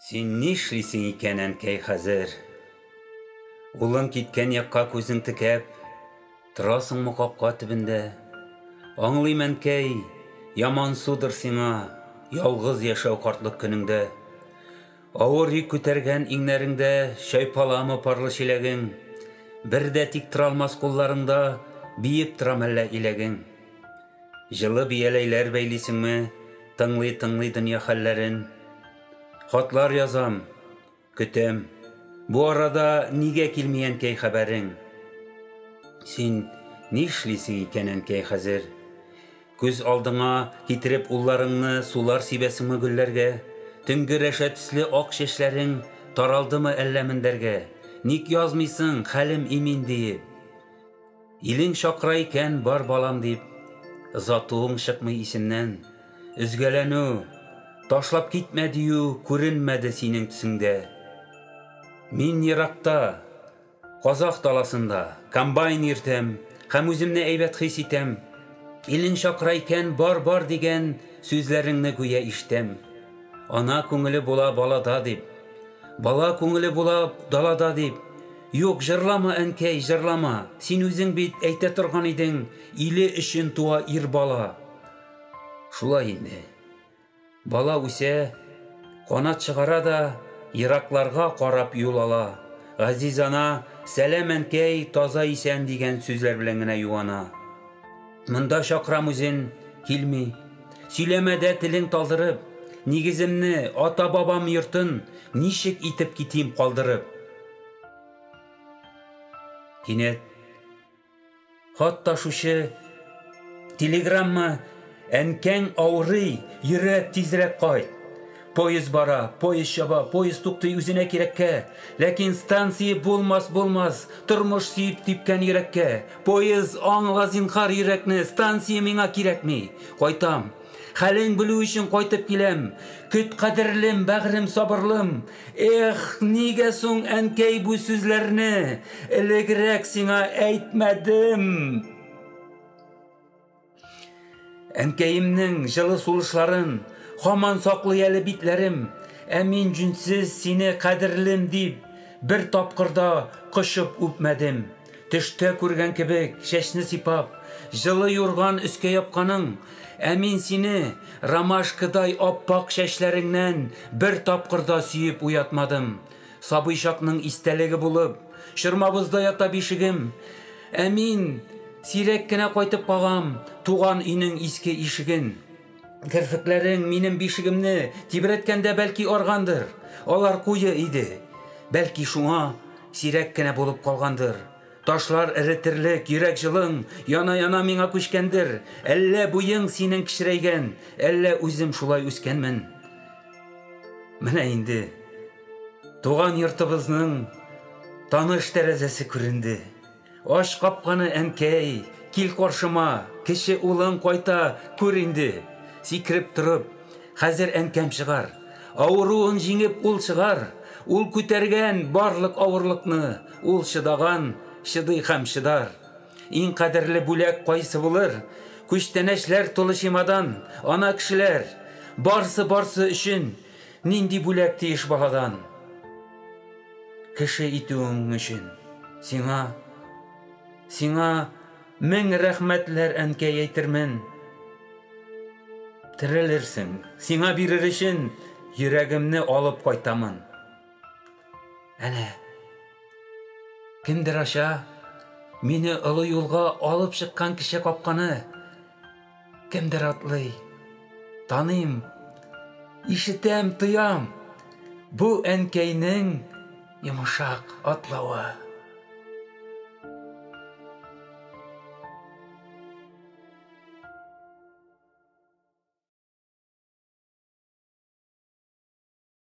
Сен не эшлисең икән, әнкәй, хәзер? Улың киткән якка күзең текәп, торасыңмы капка төбендә? Аңлыйм, әнкәй, яман судыр сиңа, ялгыз яшәү картлык көнеңдә. Авыр йөк күтәргән иңнәреңдә шайпаламы парлы чиләгең? Бер дә тик тора алмас кулларыңда биеп тора мәллә иләгең? Җылы бияләйләр бәйлисеңме, тыңлый дөнья хәлләрен? Хатлар язам, көтәм. Бу арада нигә килми, әнкәй, хәбәрең? Син ни эшлисең икән, әнкәй, хәзер? Күз алдыңа китереп улларыңны сулар сибәсеңме гөлләргә? Төнгө рәшә төсле ак чәчләрең таралдымы әллә мендәргә? Ник язмыйсың хәлем имин диеп? Илең шакыра икән, бар балам дип, озатуың чыкмый исемнән. Өзгәләнү, ташлап китмә дию күренмәде синең төсеңдә. Мин еракта, Казак даласында, комбайн иртәм, һәм үземне әйбәт хис итәм. Илең шакыра икән, бар дигән сүзләреңне гүя ишетәм. Ана күңеле була балада дип, бала күңеле була далада дип. Юк, җырлама, әнкәй, җырлама. Син үзең бит әйтә торган идең, иле өчен туа ир бала. Шулай инде. Бала үсә, канат чыгара да, еракларга карап юл ала. Газиз ана, сәлам, әнкәй, таза исән дигән сүзләр белән генә юана. Монда чакырам үзен, килми. Сөйләмәдә телең талдырып, нигеземне, ата-бабам йортын ничек итеп китим калдырып. Кинәт хат ташучы, телеграмма, әнкәң авырый, йөрәк тизрәк кайт. Поезд бара, поезд чаба, поезд туктый үзенә кирәккә. Ләкин станция булмас, тормыш сөеп типкән йөрәккә. Поезд аңла зинһар йөрәкне, станция миңа кирәкми. Кайтам, хәлең белү өчен кайтып киләм. Көт кадерлем, бәгърем сабырлым. Эх, нигә соң, әнкәй, бу сүзләрне элегрәк сиңа әйтмәдем? Әнкәемнең җылы сулышларын һаман саклый әле битләрем. Ә мин җүнсез сине кадерлем дип бер тапкырда кышып үпмәдем. Төштә күргән кебек чәчне сипап, җылы юрган өскә япканың. Ә мин сине ромашкадай аппак чәчләреңнән бер тапкырда сөеп уятмадым. Сабый чакның истәлеге булып, шырмабызда ята бишегем. Ә мин сирәк кенә кайтып калам туган өйнең иске ишеген. Кәрфекләрең минем бишегемне тибрәткәндә бәлки аргандыр. Алар куе иде. Бәлки шуңа сирәк кенә булып калгандыр. Ташлар эретерлек йөрәк җылың яна миңа күчкәндер. Әллә буең синең кичерәйгән, әллә үзем шулай үскәнмен. Менә инде туган йортыбызның таныш тәрәзәсе күренде. Аш капканы, әнкәй, кил каршыма, кеше улың кайта, күр инде. Сикереп торып, хәзер әнкәм чыгар. Авыруын җиңеп ул чыгар. Ул күтәргән барлык авырлыкны, ул чыдаган, чыдый һәм чыдар. Иң кадерле бүләк кайсы булыр? Күчтәнәчләр тулы чемодан, ана кешеләр, барсы өчен нинди бүләк тиеш баладан? Кеше итүең өчен сиңа мең рәхмәтләр, әнкәй, әйтермен. Терелерсең, сиңа бирер өчен йөрәгемне алып кайтамын. Әнә, кемдер аша мине олы юлга алып чыккан кеше капканы. Кемдер атлый. Таныйм, ишетәм, тоям. Бу әнкәйнең йомшак атлавы.